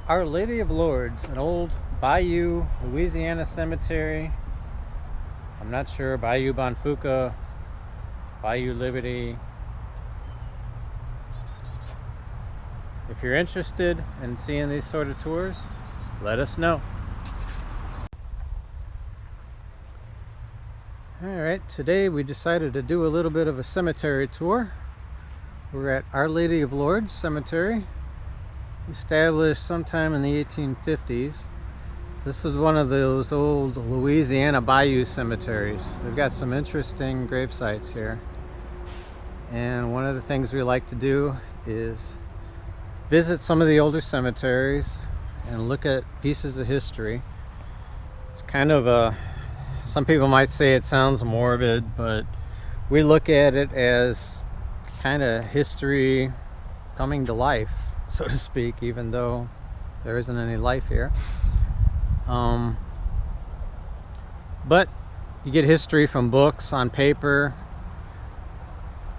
Our Lady of Lourdes, an old bayou, Louisiana cemetery. I'm not sure, Bayou Bonfouca, Bayou Liberty. If you're interested in seeing these sort of tours, let us know. Alright, today we decided to do a little bit of a cemetery tour. We're at Our Lady of Lourdes Cemetery, established sometime in the 1850s. This is one of those old Louisiana bayou cemeteries. They've got some interesting grave sites here. And one of the things we like to do is visit some of the older cemeteries and look at pieces of history. It's kind of a, some people might say it sounds morbid, but we look at it as kind of history coming to life, so to speak, even though there isn't any life here. But you get history from books on paper.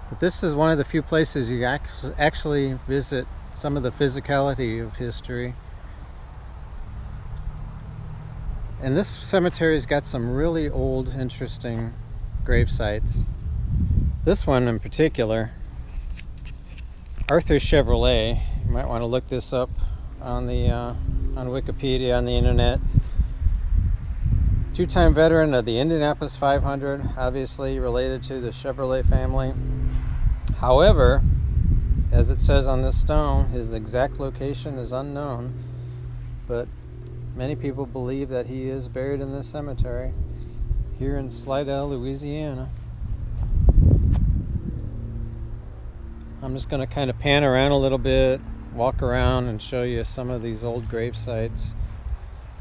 But this is one of the few places you actually visit some of the physicality of history. And this cemetery's got some really old, interesting grave sites. This one in particular, Arthur Chevrolet. You might want to look this up on the on Wikipedia, on the internet. Two-time veteran of the Indianapolis 500, obviously related to the Chevrolet family. However, as it says on this stone, his exact location is unknown, but many people believe that he is buried in this cemetery here in Slidell, Louisiana. I'm just going to kind of pan around a little bit, walk around and show you some of these old grave sites.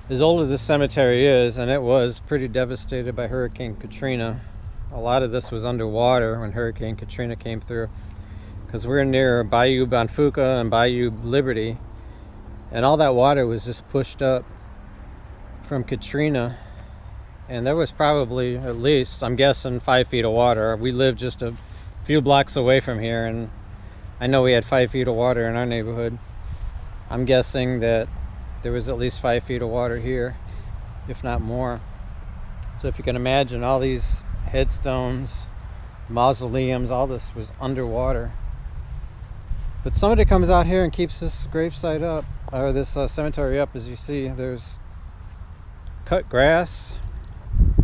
As old as this cemetery is, and it was pretty devastated by Hurricane Katrina. A lot of this was underwater when Hurricane Katrina came through, because we're near Bayou Bonfouca and Bayou Liberty, and all that water was just pushed up from Katrina, and there was probably at least, I'm guessing, 5 feet of water. We lived just a few blocks away from here, and I know we had 5 feet of water in our neighborhood. I'm guessing that there was at least 5 feet of water here, if not more. So if you can imagine, all these headstones, mausoleums, all this was underwater. But somebody comes out here and keeps this gravesite up, or this cemetery up. As you see, there's cut grass,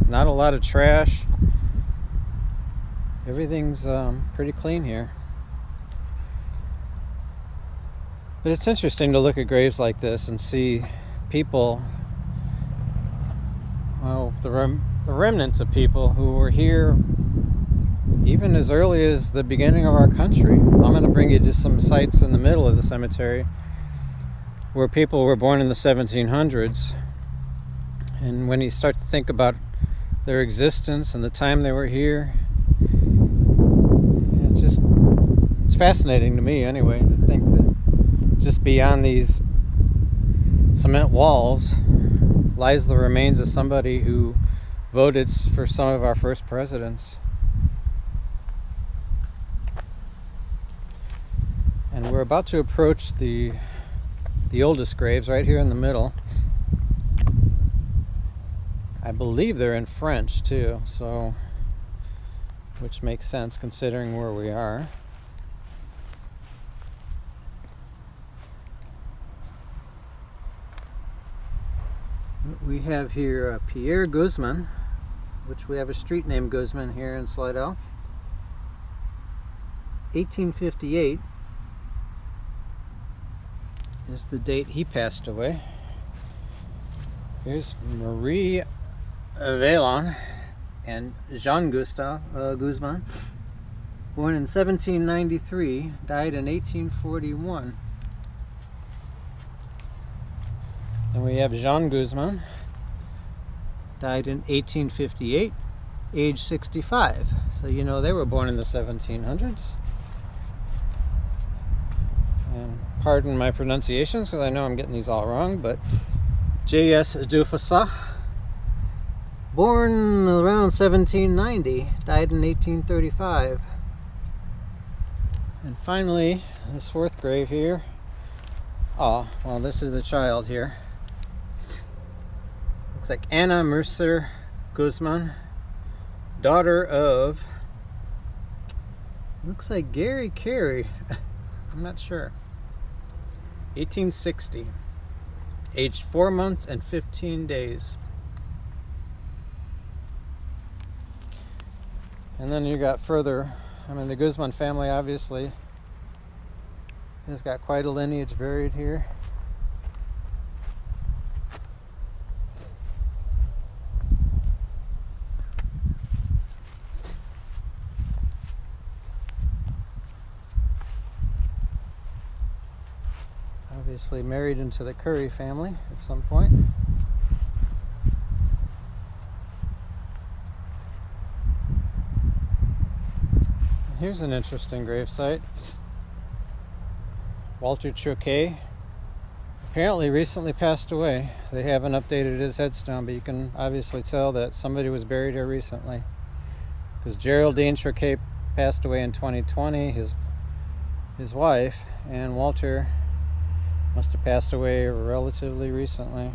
not a lot of trash. Everything's pretty clean here. But it's interesting to look at graves like this and see people, well, the remnants of people who were here even as early as the beginning of our country. I'm going to bring you just some sites in the middle of the cemetery where people were born in the 1700s. And when you start to think about their existence and the time they were here, it's fascinating to me anyway, to think that just beyond these cement walls lies the remains of somebody who voted for some of our first presidents. And we're about to approach the oldest graves right here in the middle. I believe they're in French too, so which makes sense considering where we are. We have here Pierre Guzman, which we have a street named Guzman here in Slidell. 1858 is the date he passed away. Here's Marie Faciane and Jean-Gustave Guzman, born in 1793, died in 1841. And we have Jean Guzman, died in 1858, age 65. So you know they were born in the 1700s. And pardon my pronunciations because I know I'm getting these all wrong, but J.S. Dufassa, born around 1790, died in 1835. And finally, this fourth grave here, Oh, well, this is the child here. Looks like Anna Mercer Guzman, daughter of, looks like Gary Carey. I'm not sure. 1860. Aged 4 months and 15 days. And then you got further, I mean, the Guzman family obviously has got quite a lineage buried here. Obviously married into the Curry family at some point. And here's an interesting gravesite. Walter Troquet apparently recently passed away. They haven't updated his headstone, but you can obviously tell that somebody was buried here recently. Because Geraldine Troquet passed away in 2020, his wife, and Walter must have passed away relatively recently.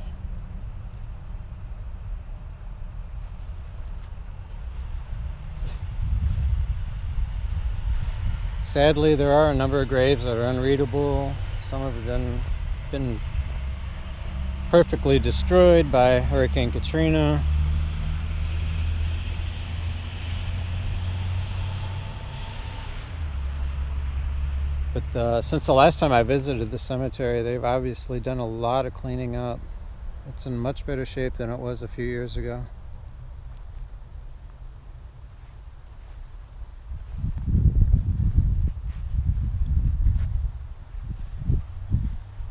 Sadly, there are a number of graves that are unreadable. Some of them have been perfectly destroyed by Hurricane Katrina. But since the last time I visited the cemetery, they've obviously done a lot of cleaning up. It's in much better shape than it was a few years ago.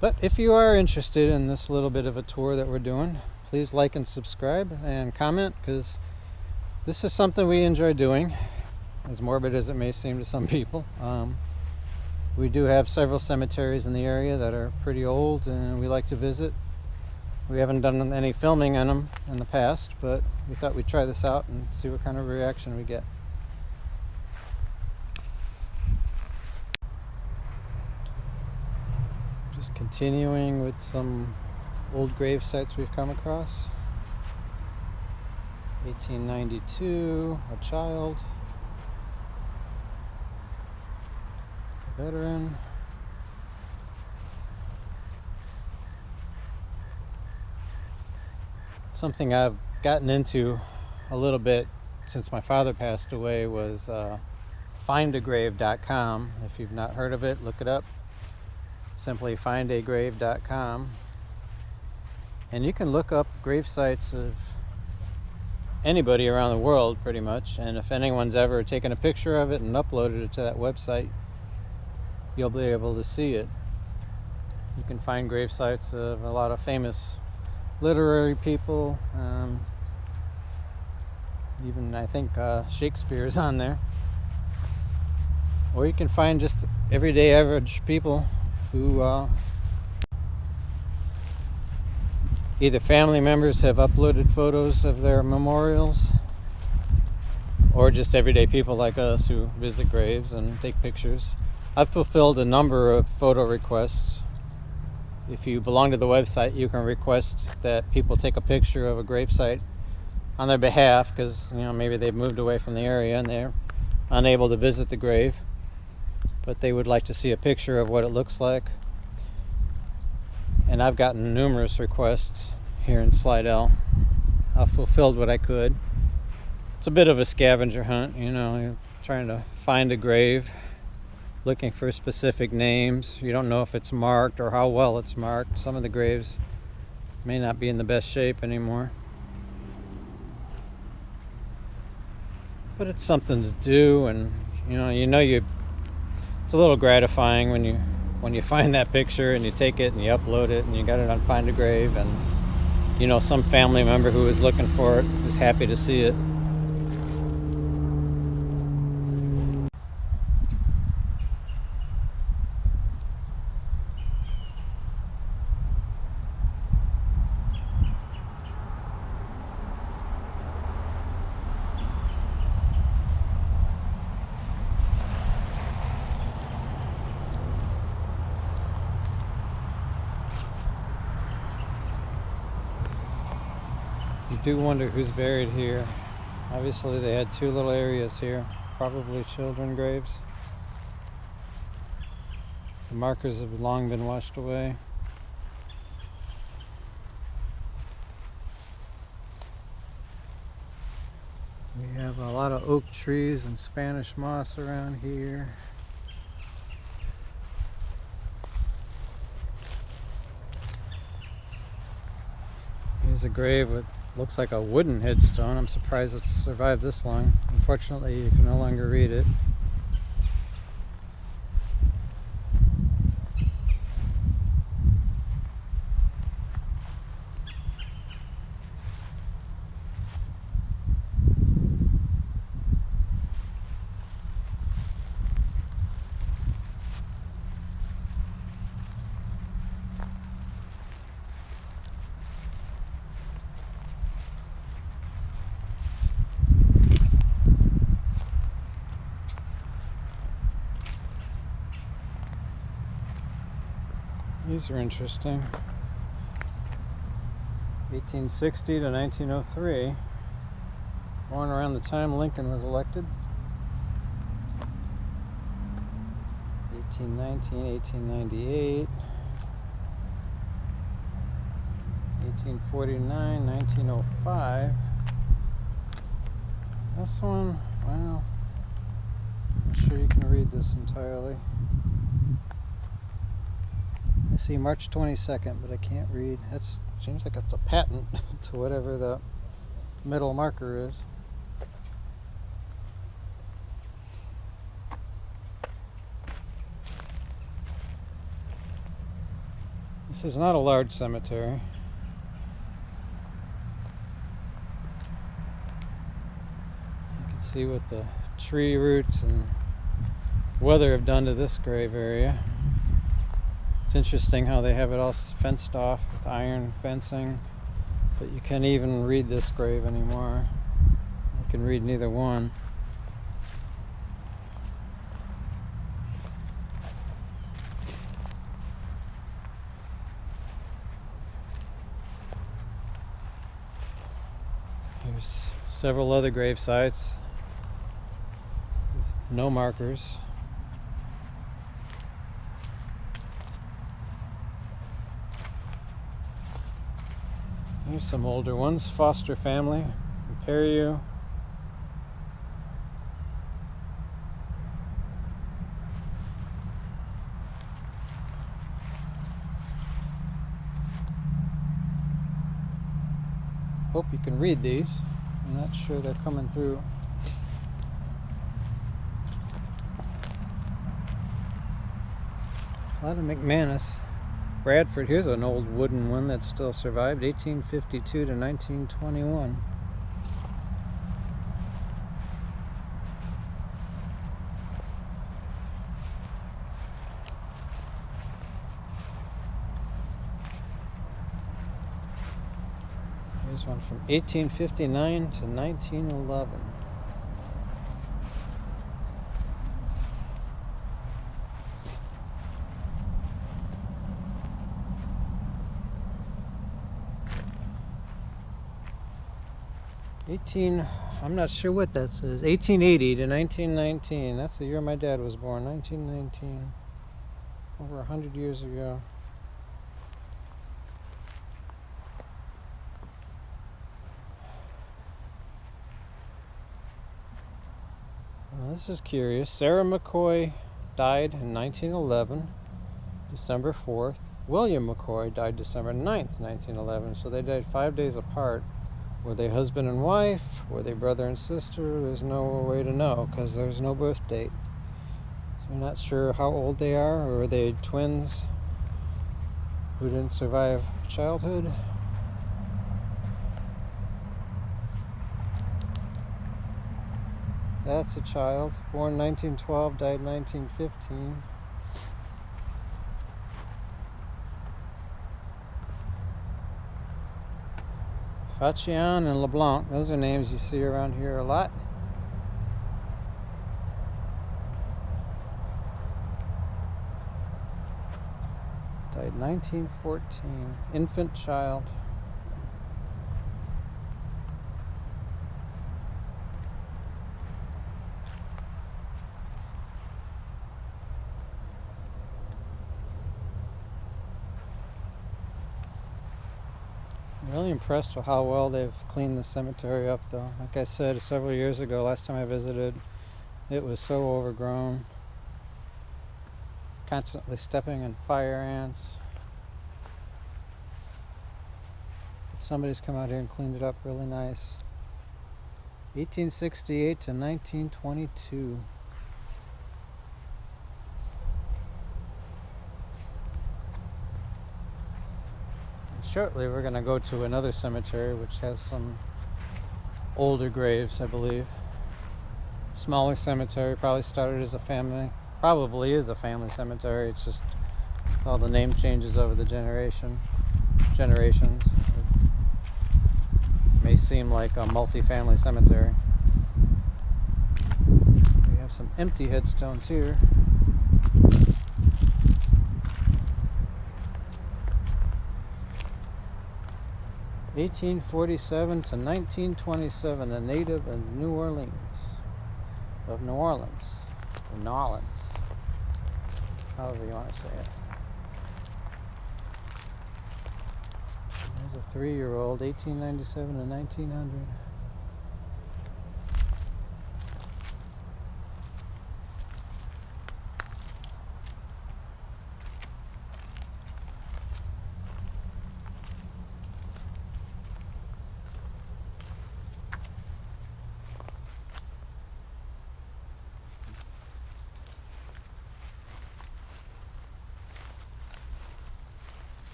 But if you are interested in this little bit of a tour that we're doing, please like and subscribe and comment, because this is something we enjoy doing, as morbid as it may seem to some people. We do have several cemeteries in the area that are pretty old and we like to visit. We haven't done any filming on them in the past, but we thought we'd try this out and see what kind of reaction we get. Just continuing with some old grave sites we've come across. 1892, a child, a veteran. Something I've gotten into a little bit since my father passed away was findagrave.com. If you've not heard of it, look it up. Simply findagrave.com, and you can look up grave sites of anybody around the world pretty much, and if anyone's ever taken a picture of it and uploaded it to that website, you'll be able to see it. You can find grave sites of a lot of famous literary people, even I think Shakespeare's on there, or you can find just everyday average people who either family members have uploaded photos of their memorials, or just everyday people like us who visit graves and take pictures. I've fulfilled a number of photo requests. If you belong to the website, you can request that people take a picture of a gravesite on their behalf, because maybe they've moved away from the area and they're unable to visit the grave, but they would like to see a picture of what it looks like. And I've gotten numerous requests here in Slidell. I've fulfilled what I could. It's a bit of a scavenger hunt, you're trying to find a grave, looking for specific names. You don't know if it's marked or how well it's marked. Some of the graves may not be in the best shape anymore. But it's something to do, and it's a little gratifying when you find that picture and you take it and you upload it and you got it on Find a Grave, and some family member who is looking for it is happy to see it. You do wonder who's buried here. Obviously they had two little areas here, probably children graves. The markers have long been washed away. We have a lot of oak trees and Spanish moss around here. Here's a grave with looks like a wooden headstone. I'm surprised it's survived this long. Unfortunately, you can no longer read it. These are interesting. 1860 to 1903. Born around the time Lincoln was elected. 1819, 1898. 1849, 1905. This one, well, I'm not sure you can read this entirely. I see March 22nd, but I can't read. That seems like it's a patent to whatever the middle marker is. This is not a large cemetery. You can see what the tree roots and weather have done to this grave area. It's interesting how they have it all fenced off with iron fencing, but you can't even read this grave anymore. You can read neither one. There's several other grave sites with no markers. Here's some older ones. Foster family in Bayou. Hope you can read these. I'm not sure they're coming through. A lot of McManus. Bradford, here's an old wooden one that still survived, 1852 to 1921. Here's one from 1859 to 1911. I'm not sure what that says. 1880 to 1919. That's the year my dad was born, 1919. Over 100 years ago. Well, this is curious. Sarah McCoy died in 1911, December 4th. William McCoy died December 9th, 1911. So they died 5 days apart. Were they husband and wife? Were they brother and sister? There's no way to know because there's no birth date. So we're not sure how old they are, or are they twins who didn't survive childhood? That's a child, born 1912, died 1915. Faciane and LeBlanc, those are names you see around here a lot. Died 1914, infant child. Really impressed with how well they've cleaned the cemetery up, though. Like I said several years ago, last time I visited, it was so overgrown. Constantly stepping in fire ants. But somebody's come out here and cleaned it up really nice. 1868 to 1922. Shortly we're going to go to another cemetery which has some older graves, I believe. Smaller cemetery, probably started as a family, probably is a family cemetery. It's just all the name changes over the generations. It may seem like a multi-family cemetery. We have some empty headstones here. (1847 to 1927), a native of New Orleans, however you want to say it. There's a 3-year-old, 1897 to 1900.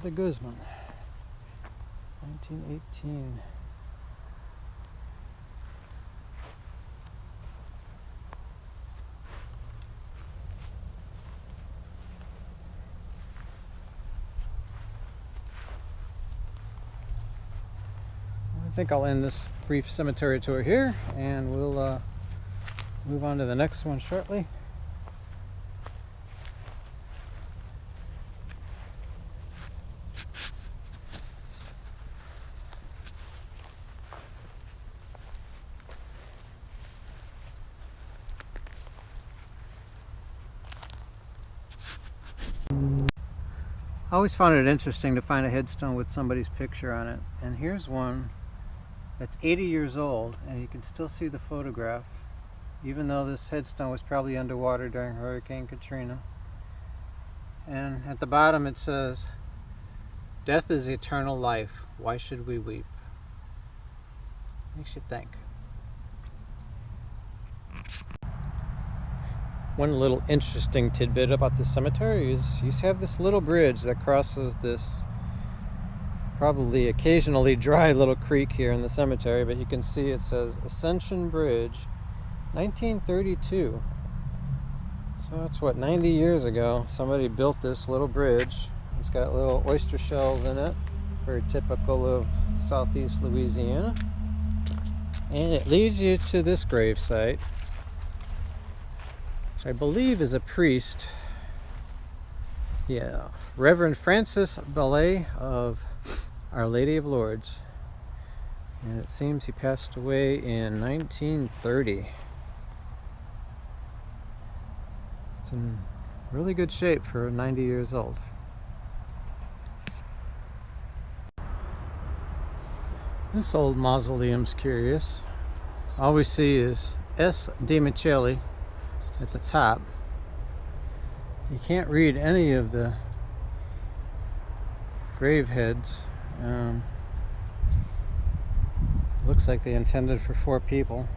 The Guzman, 1918. I think I'll end this brief cemetery tour here, and we'll move on to the next one shortly. I always found it interesting to find a headstone with somebody's picture on it, and here's one that's 80 years old, and you can still see the photograph, even though this headstone was probably underwater during Hurricane Katrina. And at the bottom it says, "Death is eternal life. Why should we weep?" Makes you think. One little interesting tidbit about the cemetery is you have this little bridge that crosses this probably occasionally dry little creek here in the cemetery, but you can see it says Ascension Bridge, 1932. So that's what, 90 years ago somebody built this little bridge. It's got little oyster shells in it, very typical of southeast Louisiana. And it leads you to this grave site, which I believe is a priest. Yeah, Reverend Francis Ballet of Our Lady of Lourdes. And it seems he passed away in 1930. It's in really good shape for 90 years old. This old mausoleum's curious. All we see is S. De Micheli at the top. You can't read any of the grave heads. Looks like they intended for 4 people,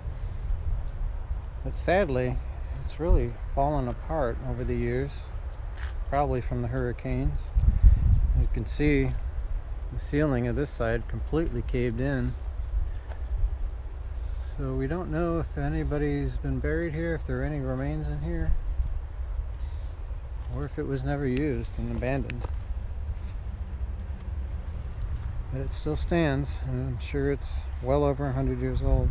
but sadly it's really fallen apart over the years, probably from the hurricanes. You can see the ceiling of this side completely caved in, so we don't know if anybody's been buried here, if there are any remains in here, or if it was never used and abandoned. But it still stands, and I'm sure it's well over 100 years old.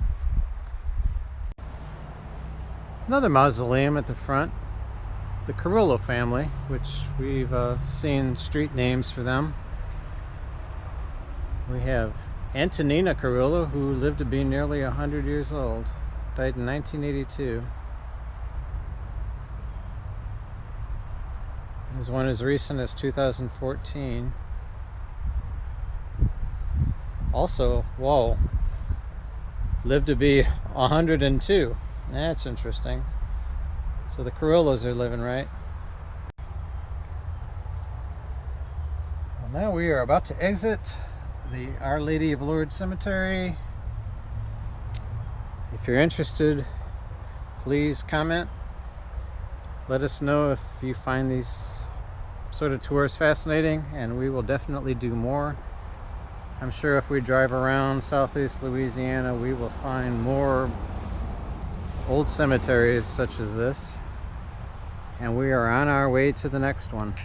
Another mausoleum at the front, the Carrollo family, which we've seen street names for them. We have Antonina Carrollo, who lived to be nearly 100 years old, died in 1982. There's one as recent as 2014. Also, whoa, lived to be 102. That's interesting. So the Carrollos are living right. Well, now we are about to exit the Our Lady of Lourdes Cemetery. If you're interested, please comment. Let us know if you find these sort of tours fascinating, and we will definitely do more. I'm sure if we drive around southeast Louisiana, we will find more old cemeteries such as this. And we are on our way to the next one.